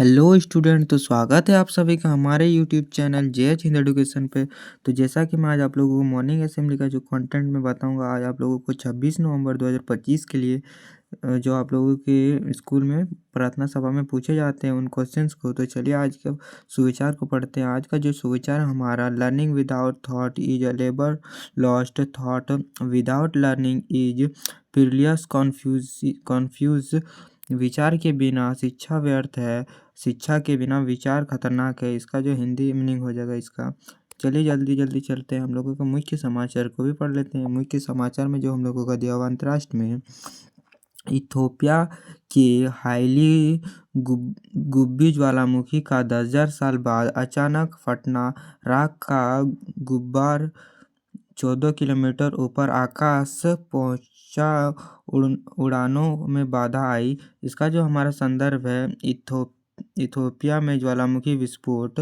Hello student, तो स्वागत है आप सभी का हमारे YouTube channel JH Hind education पे। तो जैसा कि मैं आज आप लोगों को मॉर्निंग असेंबली का जो कंटेंट मैं बताऊंगा, आज आप लोगों को 26 नवंबर 2025 के लिए जो आप लोगों के स्कूल में प्रार्थना सभा में पूछे जाते हैं उन क्वेश्चंस को। तो चलिए आज के सुविचार को पढ़ते हैं। आज का जो सुविचार हमारा, learning without thought is a labour lost, thought without learning is perilous confuse. विचार के बिना शिक्षा व्यर्थ है, शिक्षा के बिना विचार खतरनाक है। इसका जो हिंदी मीनिंग हो जाएगा इसका। चलिए जल्दी जल्दी चलते हैं, हम लोगों को मुख्य समाचार को भी पढ़ लेते हैं। मुख्य समाचार में जो हम लोगों का दिया हुआ अंतर्राष्ट्र में, इथोपिया के हाईली गुब्बी ज्वालामुखी का 10,000 साल बाद अचानक फटना, राख का गुब्बार 14 किलोमीटर ऊपर आकाश पहुंचा, उड़ानों में बाधा आई। इसका जो हमारा संदर्भ है, इथोपिया में ज्वालामुखी विस्फोट।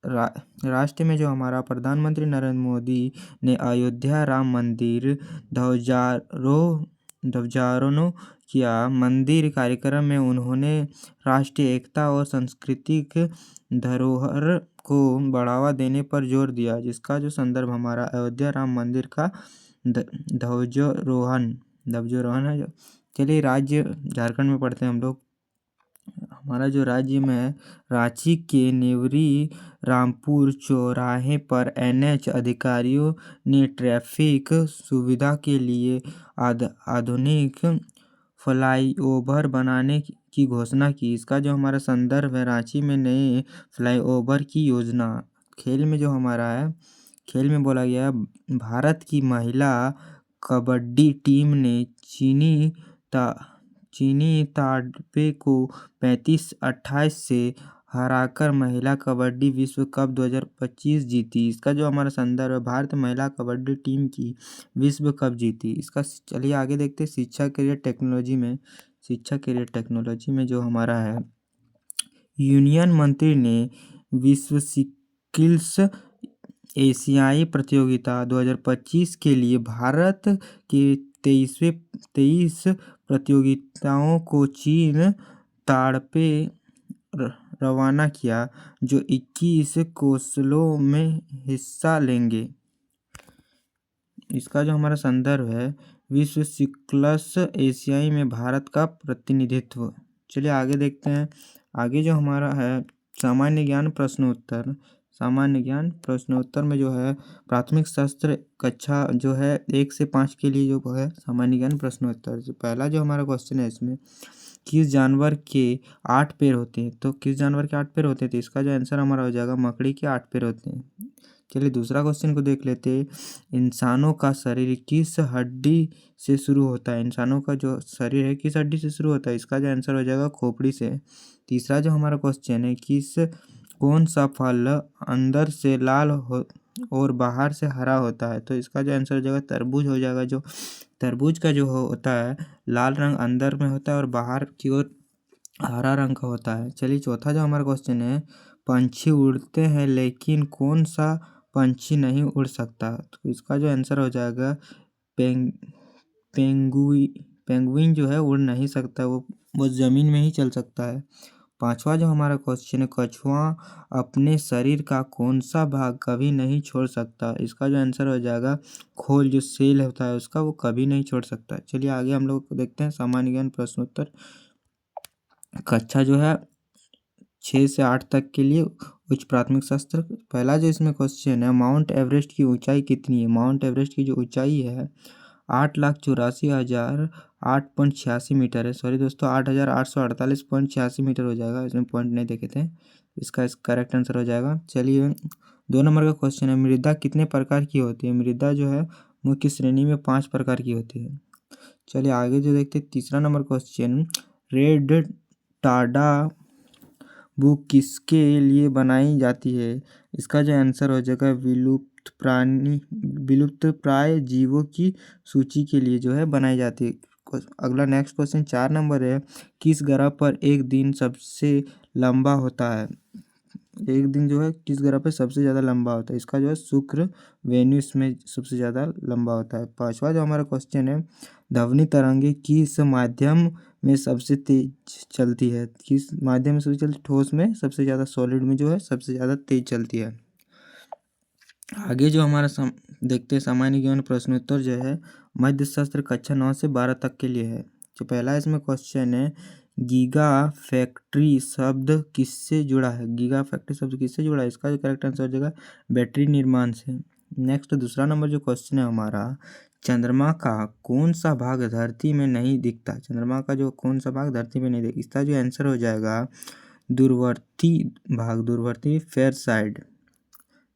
राष्ट्र में जो हमारा प्रधानमंत्री नरेंद्र मोदी ने अयोध्या राम मंदिर ध्वजारोहण किया। मंदिर कार्यक्रम में उन्होंने राष्ट्रीय एकता और सांस्कृतिक धरोहर को बढ़ावा देने पर जोर दिया, जिसका जो संदर्भ हमारा अयोध्या राम मंदिर का ध्वजारोहण है। चलिए राज्य झारखंड में पढ़ते हैं हम लोग। हमारा जो राज्य में है, रांची के नेवरी रामपुर चौराहे पर एनएच अधिकारियों ने ट्रैफिक सुविधा के लिए आधुनिक फ्लाईओवर बनाने की घोषणा की। इसका जो हमारा संदर्भ है, रांची में नए फ्लाईओवर की योजना। खेल में जो हमारा है, खेल में बोला गया, भारत की महिला कबड्डी टीम ने चीनी ताइपे को 35-28 से हराकर महिला कबड्डी विश्व कप 2025 जीती। इसका जो हमारा संदर्भ है, भारत महिला कबड्डी टीम की विश्व कप जीती। इसका चलिए आगे देखते हैं। शिक्षा करियर टेक्नोलॉजी में जो हमारा है, यूनियन मंत्री ने विश्व स्किल्स एशियाई प्रतियोगिता 2025 के लिए भारत के 23 प्रतियोगिताओं को चीन ताइपे रवाना किया, जो 21 कौशलों में हिस्सा लेंगे। इसका जो हमारा संदर्भ है, विश्व स्किल्स एशियाई में भारत का प्रतिनिधित्व। चलिए आगे देखते हैं। आगे जो हमारा है, सामान्य ज्ञान प्रश्नोत्तर में जो है, प्राथमिक शास्त्र कक्षा जो है 1 से 5 के लिए जो है सामान्य ज्ञान प्रश्नोत्तर। जो पहला जो हमारा क्वेश्चन है, इसमें किस जानवर के 8 पैर होते हैं? तो किस जानवर के 8 पैर होते हैं? तो इसका जो आंसर हमारा हो जाएगा, मकड़ी के 8 पैर होते हैं। चलिए दूसरा क्वेश्चन को देख लेते हैं। इंसानों का शरीर किस हड्डी से शुरू होता है? इंसानों का जो शरीर है किस हड्डी से शुरू होता है? इसका जो आंसर हो जाएगा, खोपड़ी से। तीसरा जो हमारा क्वेश्चन है, कौन सा फल अंदर से लाल और बाहर से हरा होता है? तो इसका जो आंसर हो जाएगा, तरबूज हो जाएगा। जो तरबूज का जो होता है, लाल रंग अंदर में होता है और बाहर की ओर हरा रंग का होता है। चलिए चौथा जो हमारा क्वेश्चन है, पंछी उड़ते हैं लेकिन कौन सा पंछी नहीं उड़ सकता? तो इसका जो आंसर हो जाएगा, पेंगुइन जो है उड़ नहीं सकता, वो ज़मीन में ही चल सकता है। पांचवा जो हमारा क्वेश्चन है, कछुआ अपने शरीर का कौन सा भाग कभी नहीं छोड़ सकता? इसका जो आंसर हो जाएगा, खोल जो सेल होता है उसका, वो कभी नहीं छोड़ सकता। चलिए आगे हम लोग देखते हैं सामान्य ज्ञान प्रश्नोत्तर कक्षा जो है 6 से 8 तक के लिए, उच्च प्राथमिक शास्त्र। पहला जो इसमें क्वेश्चन है, माउंट एवरेस्ट की ऊंचाई कितनी है? माउंट एवरेस्ट की जो ऊंचाई है, 8,84,008.86 मीटर है। सॉरी दोस्तों, 8,848.86 मीटर हो जाएगा। इसमें पॉइंट नहीं देखे थे, इसका करेक्ट आंसर हो जाएगा। चलिए 2 नंबर का क्वेश्चन है, मृदा कितने प्रकार की होती है? मृदा जो है मुख्य श्रेणी में 5 प्रकार की होती है। चलिए आगे जो देखते हैं, तीसरा number question, red Tada book किसके लिए बनाई जाती है? इसका जो आंसर हो जाएगा, विलुप्त प्राय जीवों की सूची के लिए जो है बनाई जाती है। अगला नेक्स्ट क्वेश्चन 4 नंबर है, किस ग्रह पर एक दिन सबसे लंबा होता है? एक दिन जो है किस ग्रह पे सबसे ज़्यादा लंबा होता है? इसका जो है शुक्र, वेन्यूस में सबसे ज़्यादा लंबा होता है। पांचवा जो हमारा क्वेश्चन है, ध्वनि तरंगे किस माध्यम में सबसे तेज चलती है? किस माध्यम में सबसे चलती? ठोस में सबसे ज़्यादा, सॉलिड में जो है सबसे ज़्यादा तेज चलती है। आगे जो हमारा देखते हैं सामान्य ज्ञान प्रश्नोत्तर जो है मध्य शास्त्र कक्षा 9 से 12 तक के लिए है। जो पहला इसमें क्वेश्चन है, गीगा फैक्ट्री शब्द किससे जुड़ा है? गीगा फैक्ट्री शब्द किससे जुड़ा है? इसका जो करेक्ट आंसर हो जाएगा बैटरी निर्माण से। नेक्स्ट दूसरा नंबर जो क्वेश्चन है हमारा, चंद्रमा का कौन सा भाग धरती में नहीं दिखता? चंद्रमा का जो कौन सा भाग धरती में नहीं दिखता? इसका जो आंसर हो जाएगा दूरवर्ती भाग, दूरवर्ती फेयर साइड,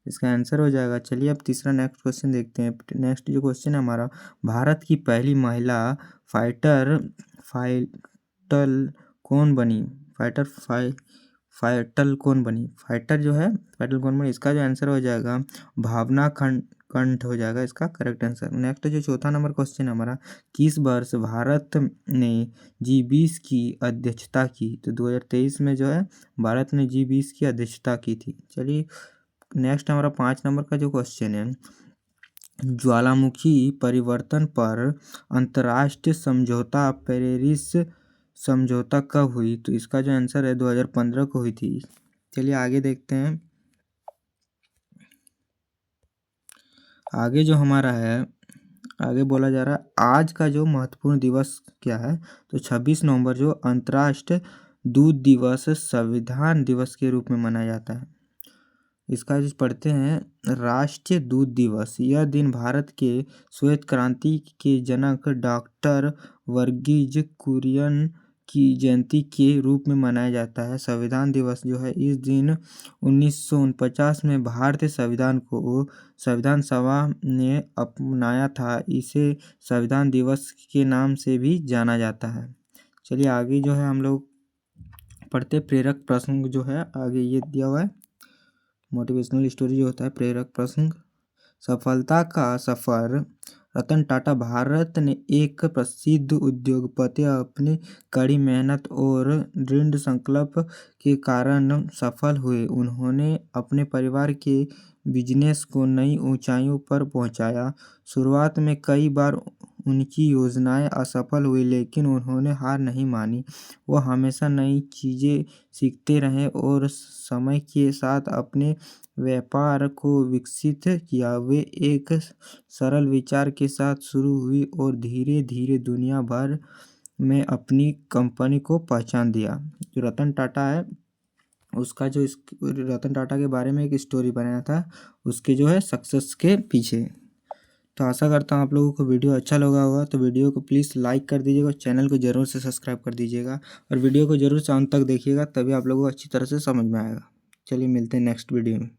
इसका आंसर हो जाएगा। चलिए अब तीसरा नेक्स्ट क्वेश्चन देखते हैं। नेक्स्ट जो क्वेश्चन है हमारा, भारत की पहली महिला फाइटर फाइटल कौन बनी? फाइटल कौन बनी? फाइटर जो है फाइटल कौन बनी? इसका जो आंसर हो जाएगा भावना कंठ हो जाएगा इसका करेक्ट आंसर। नेक्स्ट जो चौथा नंबर क्वेश्चन है हमारा, किस वर्ष भारत ने G20 की अध्यक्षता की? तो 2023 में जो है भारत ने G20 की अध्यक्षता की थी। चलिए नेक्स्ट हमारा 5 नंबर का जो क्वेश्चन है, ज्वालामुखी परिवर्तन पर अंतर्राष्ट्रीय समझौता पेरिस समझौता कब हुई? तो इसका जो आंसर है 2015 को हुई थी। चलिए आगे देखते हैं। आगे जो हमारा है, आगे बोला जा रहा है आज का जो महत्वपूर्ण दिवस क्या है? तो 26 नवंबर जो अंतर्राष्ट्रीय दूध दिवस संविधान दिवस के रूप में मनाया जाता है। इसका जो पढ़ते हैं राष्ट्रीय दूध दिवस, यह दिन भारत के श्वेत क्रांति के जनक डॉक्टर वर्गीज कुरियन की जयंती के रूप में मनाया जाता है। संविधान दिवस जो है इस दिन 1949 में भारतीय संविधान को संविधान सभा ने अपनाया था। इसे संविधान दिवस के नाम से भी जाना जाता है। चलिए आगे जो है हम लोग पढ़ते प्रेरक प्रसंग जो है आगे ये दिया हुआ है, मोटिवेशनल स्टोरी जो होता है प्रेरक प्रसंग। सफलता का सफर, रतन टाटा भारत ने एक प्रसिद्ध उद्योगपति अपनी कड़ी मेहनत और दृढ़ संकल्प के कारण सफल हुए। उन्होंने अपने परिवार के बिजनेस को नई ऊंचाइयों पर पहुंचाया। शुरुआत में कई बार उनकी योजनाएं असफल हुई लेकिन उन्होंने हार नहीं मानी। वो हमेशा नई चीज़ें सीखते रहे और समय के साथ अपने व्यापार को विकसित किया। वे एक सरल विचार के साथ शुरू हुई और धीरे धीरे दुनिया भर में अपनी कंपनी को पहचान दिया। जो रतन टाटा है उसका जो रतन टाटा के बारे में एक स्टोरी बनाया था उसके जो है सक्सेस के पीछे। तो आशा करता हूँ आप लोगों को वीडियो अच्छा लगा होगा। तो वीडियो को प्लीज़ लाइक कर दीजिएगा, चैनल को ज़रूर से सब्सक्राइब कर दीजिएगा और वीडियो को ज़रूर से अंत तक देखिएगा, तभी आप लोगों को अच्छी तरह से समझ में आएगा। चलिए मिलते हैं नेक्स्ट वीडियो में।